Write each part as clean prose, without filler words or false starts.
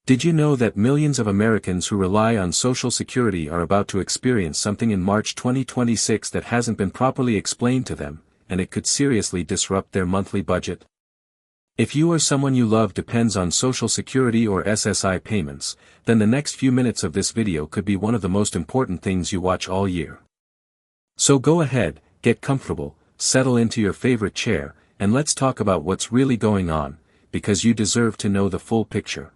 Did you know that millions of Americans who rely on Social Security are about to experience something in March 2026 that hasn't been properly explained to them, and it could seriously disrupt their monthly budget? If you or someone you love depends on Social Security or SSI payments, then the next few minutes of this video could be one of the most important things you watch all year. So go ahead, get comfortable, settle into your favorite chair, and let's talk about what's really going on, because you deserve to know the full picture.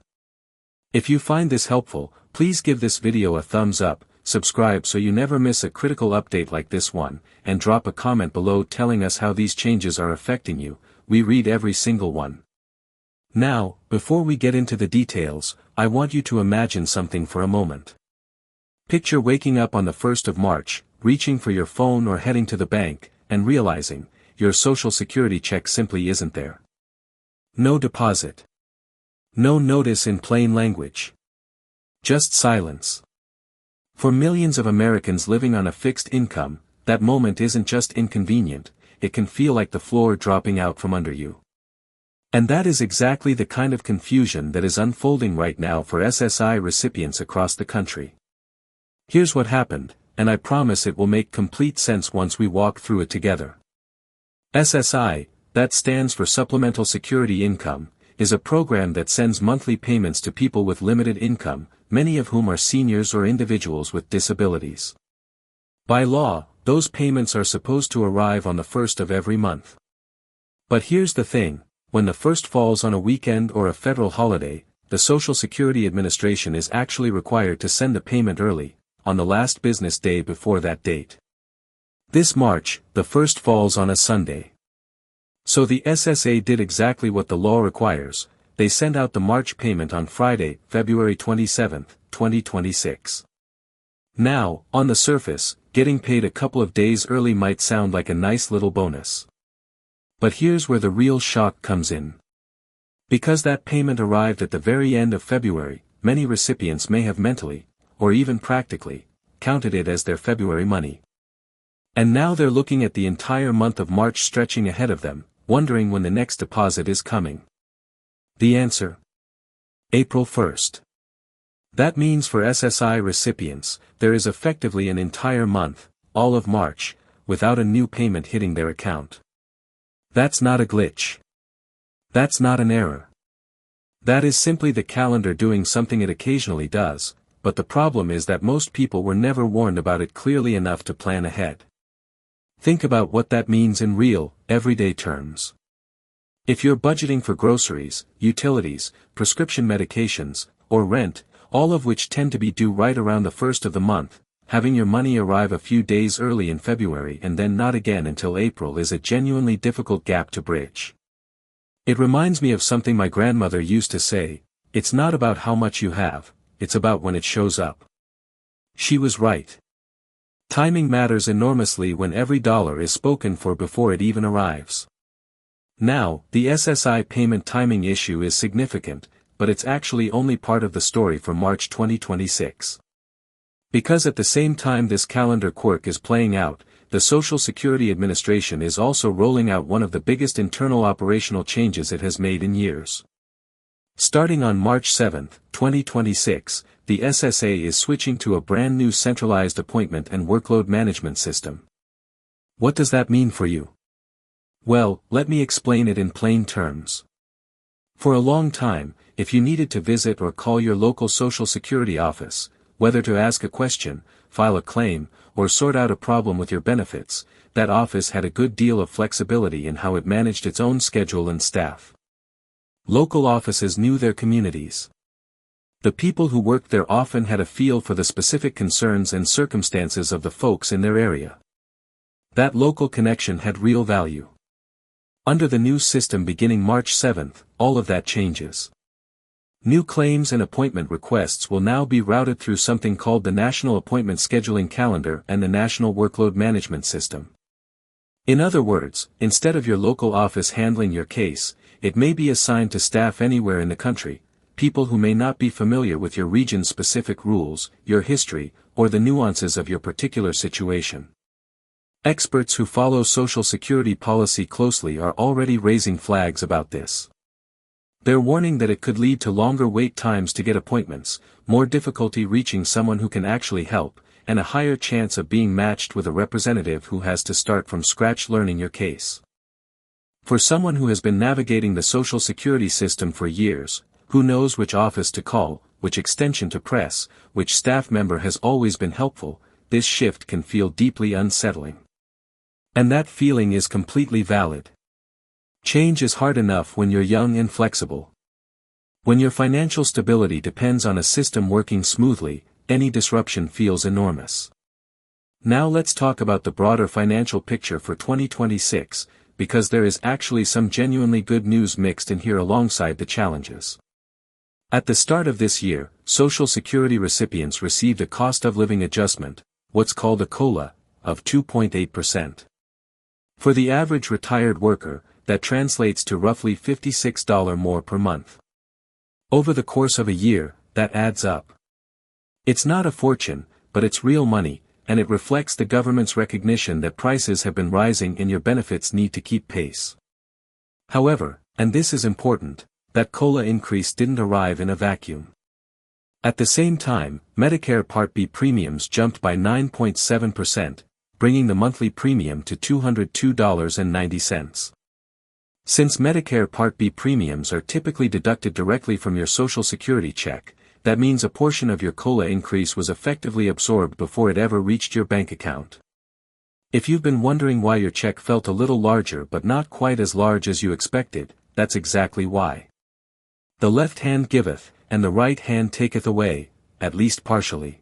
If you find this helpful, please give this video a thumbs up, subscribe so you never miss a critical update like this one, and drop a comment below telling us how these changes are affecting you. We read every single one. Now, before we get into the details, I want you to imagine something for a moment. Picture waking up on the 1st of March, reaching for your phone or heading to the bank, and realizing, your Social Security check simply isn't there. No deposit. No notice in plain language. Just silence. For millions of Americans living on a fixed income, that moment isn't just inconvenient, it can feel like the floor dropping out from under you. And that is exactly the kind of confusion that is unfolding right now for SSI recipients across the country. Here's what happened, and I promise it will make complete sense once we walk through it together. SSI, that stands for Supplemental Security Income, is a program that sends monthly payments to people with limited income, many of whom are seniors or individuals with disabilities. By law, those payments are supposed to arrive on the 1st of every month. But here's the thing, when the 1st falls on a weekend or a federal holiday, the Social Security Administration is actually required to send the payment early, on the last business day before that date. This March, the 1st falls on a Sunday. So the SSA did exactly what the law requires, they sent out the March payment on Friday, February 27, 2026. Now, on the surface, getting paid a couple of days early might sound like a nice little bonus. But here's where the real shock comes in. Because that payment arrived at the very end of February, many recipients may have mentally, or even practically, counted it as their February money. And now they're looking at the entire month of March stretching ahead of them, wondering when the next deposit is coming. The answer? April 1st. That means for SSI recipients, there is effectively an entire month, all of March, without a new payment hitting their account. That's not a glitch. That's not an error. That is simply the calendar doing something it occasionally does, but the problem is that most people were never warned about it clearly enough to plan ahead. Think about what that means in real, everyday terms. If you're budgeting for groceries, utilities, prescription medications, or rent, all of which tend to be due right around the 1st of the month, having your money arrive a few days early in February and then not again until April is a genuinely difficult gap to bridge. It reminds me of something my grandmother used to say, it's not about how much you have, it's about when it shows up. She was right. Timing matters enormously when every dollar is spoken for before it even arrives. Now, the SSI payment timing issue is significant, but it's actually only part of the story for March 2026. Because at the same time this calendar quirk is playing out, the Social Security Administration is also rolling out one of the biggest internal operational changes it has made in years. Starting on March 7, 2026, the SSA is switching to a brand new centralized appointment and workload management system. What does that mean for you? Well, let me explain it in plain terms. For a long time, if you needed to visit or call your local Social Security office, whether to ask a question, file a claim, or sort out a problem with your benefits, that office had a good deal of flexibility in how it managed its own schedule and staff. Local offices knew their communities. The people who worked there often had a feel for the specific concerns and circumstances of the folks in their area. That local connection had real value. Under the new system beginning March 7, all of that changes. New claims and appointment requests will now be routed through something called the National Appointment Scheduling Calendar and the National Workload Management System. In other words, instead of your local office handling your case, it may be assigned to staff anywhere in the country, people who may not be familiar with your region's specific rules, your history, or the nuances of your particular situation. Experts who follow Social Security policy closely are already raising flags about this. They're warning that it could lead to longer wait times to get appointments, more difficulty reaching someone who can actually help, and a higher chance of being matched with a representative who has to start from scratch learning your case. For someone who has been navigating the Social Security system for years, who knows which office to call, which extension to press, which staff member has always been helpful, this shift can feel deeply unsettling. And that feeling is completely valid. Change is hard enough when you're young and flexible. When your financial stability depends on a system working smoothly, any disruption feels enormous. Now let's talk about the broader financial picture for 2026, because there is actually some genuinely good news mixed in here alongside the challenges. At the start of this year, Social Security recipients received a cost of living adjustment, what's called a COLA, of 2.8%. For the average retired worker, that translates to roughly $56 more per month. Over the course of a year, that adds up. It's not a fortune, but it's real money, and it reflects the government's recognition that prices have been rising and your benefits need to keep pace. However, and this is important, that COLA increase didn't arrive in a vacuum. At the same time, Medicare Part B premiums jumped by 9.7%, bringing the monthly premium to $202.90. Since Medicare Part B premiums are typically deducted directly from your Social Security check, that means a portion of your COLA increase was effectively absorbed before it ever reached your bank account. If you've been wondering why your check felt a little larger but not quite as large as you expected, that's exactly why. The left hand giveth, and the right hand taketh away, at least partially.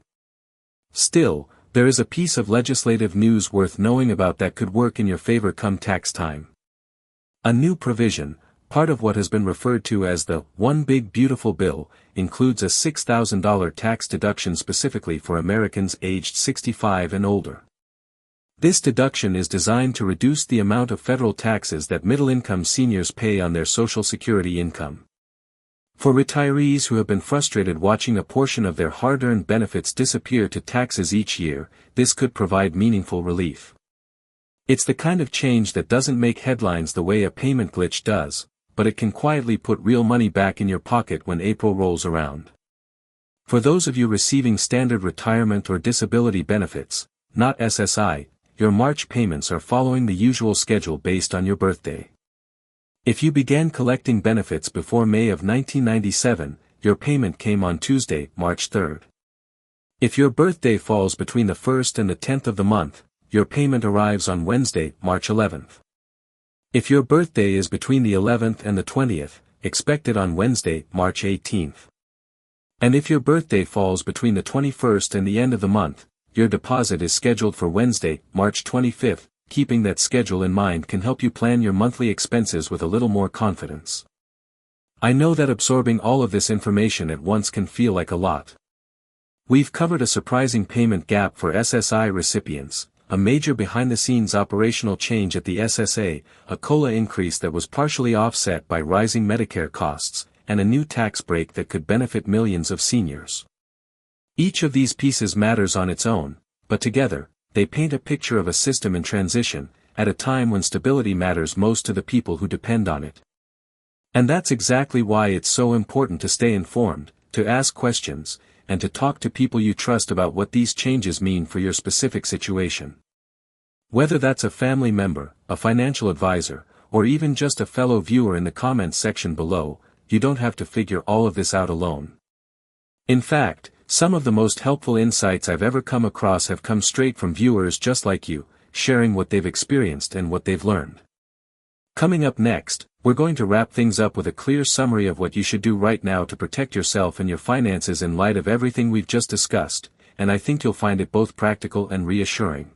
Still, there is a piece of legislative news worth knowing about that could work in your favor come tax time. A new provision, part of what has been referred to as the One Big Beautiful Bill, includes a $6,000 tax deduction specifically for Americans aged 65 and older. This deduction is designed to reduce the amount of federal taxes that middle-income seniors pay on their Social Security income. For retirees who have been frustrated watching a portion of their hard-earned benefits disappear to taxes each year, this could provide meaningful relief. It's the kind of change that doesn't make headlines the way a payment glitch does, but it can quietly put real money back in your pocket when April rolls around. For those of you receiving standard retirement or disability benefits, not SSI, your March payments are following the usual schedule based on your birthday. If you began collecting benefits before May of 1997, your payment came on Tuesday, March 3rd. If your birthday falls between the 1st and the 10th of the month, your payment arrives on Wednesday, March 11th. If your birthday is between the 11th and the 20th, expect it on Wednesday, March 18th. And if your birthday falls between the 21st and the end of the month, your deposit is scheduled for Wednesday, March 25th. Keeping that schedule in mind can help you plan your monthly expenses with a little more confidence. I know that absorbing all of this information at once can feel like a lot. We've covered a surprising payment gap for SSI recipients, a major behind-the-scenes operational change at the SSA, a COLA increase that was partially offset by rising Medicare costs, and a new tax break that could benefit millions of seniors. Each of these pieces matters on its own, but together, they paint a picture of a system in transition, at a time when stability matters most to the people who depend on it. And that's exactly why it's so important to stay informed, to ask questions, and to talk to people you trust about what these changes mean for your specific situation. Whether that's a family member, a financial advisor, or even just a fellow viewer in the comments section below, you don't have to figure all of this out alone. In fact, some of the most helpful insights I've ever come across have come straight from viewers just like you, sharing what they've experienced and what they've learned. Coming up next, we're going to wrap things up with a clear summary of what you should do right now to protect yourself and your finances in light of everything we've just discussed, and I think you'll find it both practical and reassuring.